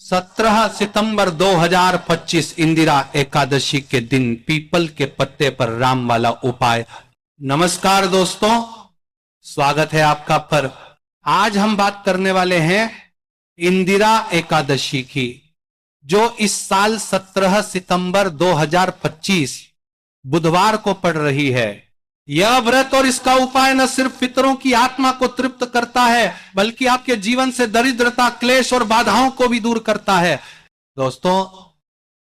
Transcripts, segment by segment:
17 सितंबर 2025 इंदिरा एकादशी के दिन पीपल के पत्ते पर राम वाला उपाय। नमस्कार दोस्तों, स्वागत है आपका। पर आज हम बात करने वाले हैं इंदिरा एकादशी की, जो इस साल 17 सितंबर 2025 बुधवार को पड़ रही है। यह व्रत और इसका उपाय न सिर्फ पितरों की आत्मा को तृप्त करता है, बल्कि आपके जीवन से दरिद्रता, क्लेश और बाधाओं को भी दूर करता है। दोस्तों,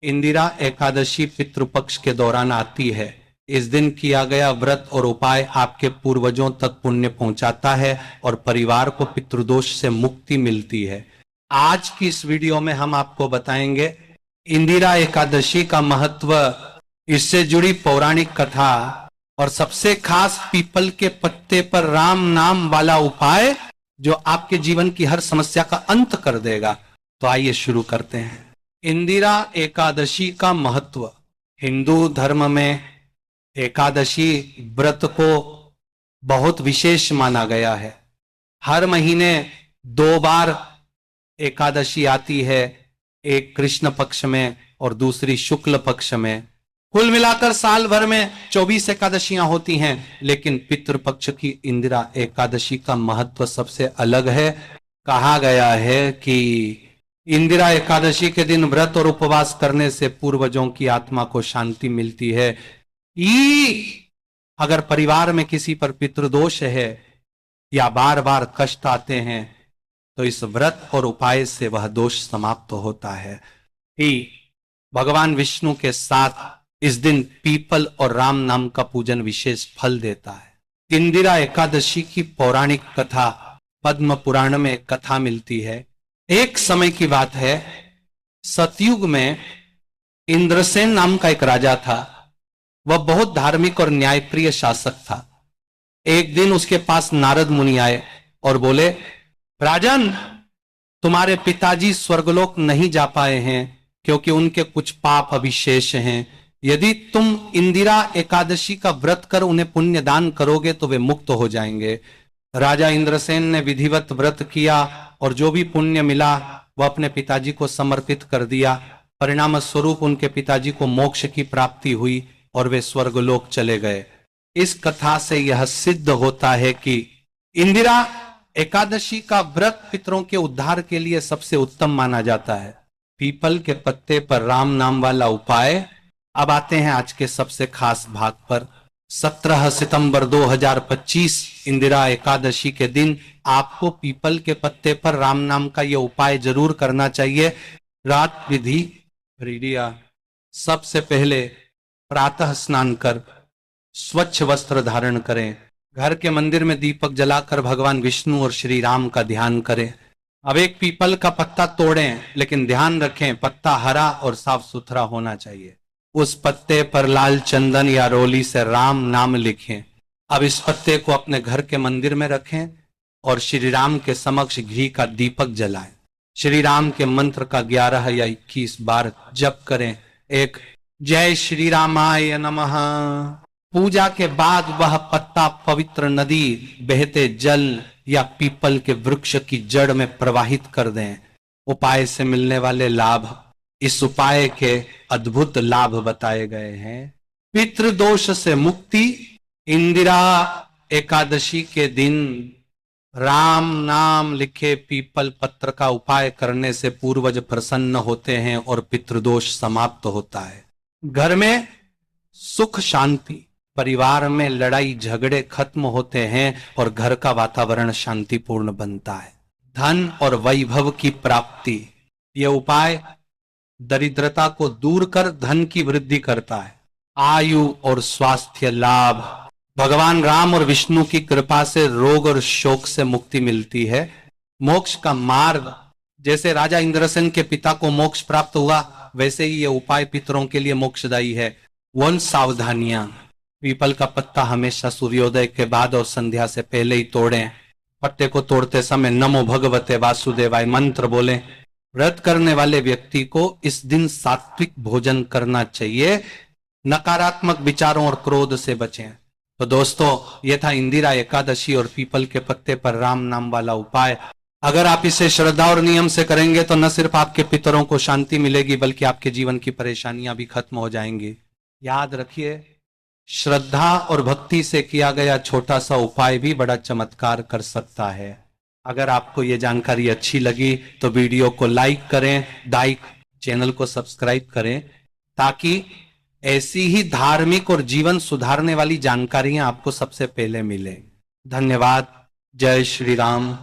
इंदिरा एकादशी पितृपक्ष के दौरान आती है। इस दिन किया गया व्रत और उपाय आपके पूर्वजों तक पुण्य पहुंचाता है और परिवार को पितृदोष से मुक्ति मिलती है। आज की इस वीडियो में हम आपको बताएंगे इंदिरा एकादशी का महत्व, इससे जुड़ी पौराणिक कथा और सबसे खास पीपल के पत्ते पर राम नाम वाला उपाय, जो आपके जीवन की हर समस्या का अंत कर देगा। तो आइए शुरू करते हैं। इंदिरा एकादशी का महत्व। हिंदू धर्म में एकादशी व्रत को बहुत विशेष माना गया है। हर महीने 2 बार एकादशी आती है, एक कृष्ण पक्ष में और दूसरी शुक्ल पक्ष में। कुल मिलाकर साल भर में 24 एकादशियां होती हैं, लेकिन पितृपक्ष की इंदिरा एकादशी का महत्व सबसे अलग है। कहा गया है कि इंदिरा एकादशी के दिन व्रत और उपवास करने से पूर्वजों की आत्मा को शांति मिलती है। अगर परिवार में किसी पर पितृदोष है या बार बार कष्ट आते हैं, तो इस व्रत और उपाय से वह दोष समाप्त होता है। भगवान विष्णु के साथ इस दिन पीपल और राम नाम का पूजन विशेष फल देता है। इंदिरा एकादशी की पौराणिक कथा पद्म पुराण में कथा मिलती है। एक समय की बात है, सतयुग में इंद्रसेन नाम का एक राजा था। वह बहुत धार्मिक और न्यायप्रिय शासक था। एक दिन उसके पास नारद मुनि आए और बोले, राजन, तुम्हारे पिताजी स्वर्गलोक नहीं जा पाए हैं क्योंकि उनके कुछ पाप अभिशेष हैं। यदि तुम इंदिरा एकादशी का व्रत कर उन्हें पुण्य दान करोगे तो वे मुक्त हो जाएंगे। राजा इंद्रसेन ने विधिवत व्रत किया और जो भी पुण्य मिला वह अपने पिताजी को समर्पित कर दिया। परिणाम स्वरूप उनके पिताजी को मोक्ष की प्राप्ति हुई और वे स्वर्गलोक चले गए। इस कथा से यह सिद्ध होता है कि इंदिरा एकादशी का व्रत पितरों के उद्धार के लिए सबसे उत्तम माना जाता है। पीपल के पत्ते पर राम नाम वाला उपाय। अब आते हैं आज के सबसे खास भाग पर। 17 सितंबर 2025 इंदिरा एकादशी के दिन आपको पीपल के पत्ते पर राम नाम का यह उपाय जरूर करना चाहिए। रात विधि रिडिया। सबसे पहले प्रातः स्नान कर स्वच्छ वस्त्र धारण करें। घर के मंदिर में दीपक जलाकर भगवान विष्णु और श्री राम का ध्यान करें। अब एक पीपल का पत्ता तोड़ें, लेकिन ध्यान रखें पत्ता हरा और साफ सुथरा होना चाहिए। उस पत्ते पर लाल चंदन या रोली से राम नाम लिखें। अब इस पत्ते को अपने घर के मंदिर में रखें और श्री राम के समक्ष घी का दीपक जलाएं। श्री राम के मंत्र का 11 या 21 बार जप करें। एक जय श्री रामाय नमः। पूजा के बाद वह पत्ता पवित्र नदी, बहते जल या पीपल के वृक्ष की जड़ में प्रवाहित कर दें। उपाय से मिलने वाले लाभ। इस उपाय के अद्भुत लाभ बताए गए हैं। पितृदोष से मुक्ति। इंदिरा एकादशी के दिन राम नाम लिखे पीपल पत्र का उपाय करने से पूर्वज प्रसन्न होते हैं और पितृदोष समाप्त होता है। घर में सुख शांति। परिवार में लड़ाई झगड़े खत्म होते हैं और घर का वातावरण शांतिपूर्ण बनता है। धन और वैभव की प्राप्ति। यह उपाय दरिद्रता को दूर कर धन की वृद्धि करता है। आयु और स्वास्थ्य लाभ। भगवान राम और विष्णु की कृपा से रोग और शोक से मुक्ति मिलती है। मोक्ष का मार्ग। जैसे राजा इंद्रसेन के पिता को मोक्ष प्राप्त हुआ, वैसे ही यह उपाय पितरों के लिए मोक्षदायी है। सावधानियां। पीपल का पत्ता हमेशा सूर्योदय के बाद और संध्या से पहले ही तोड़ें। पत्ते को तोड़ते समय नमो भगवते वासुदेवाय मंत्र बोलें। व्रत करने वाले व्यक्ति को इस दिन सात्विक भोजन करना चाहिए। नकारात्मक विचारों और क्रोध से बचें। तो दोस्तों, यह था इंदिरा एकादशी और पीपल के पत्ते पर राम नाम वाला उपाय। अगर आप इसे श्रद्धा और नियम से करेंगे तो न सिर्फ आपके पितरों को शांति मिलेगी बल्कि आपके जीवन की परेशानियां भी खत्म हो जाएंगी। याद रखिए, श्रद्धा और भक्ति से किया गया छोटा सा उपाय भी बड़ा चमत्कार कर सकता है। अगर आपको ये जानकारी अच्छी लगी तो वीडियो को लाइक करें, चैनल को सब्सक्राइब करें, ताकि ऐसी ही धार्मिक और जीवन सुधारने वाली जानकारियां आपको सबसे पहले मिले। धन्यवाद। जय श्री राम।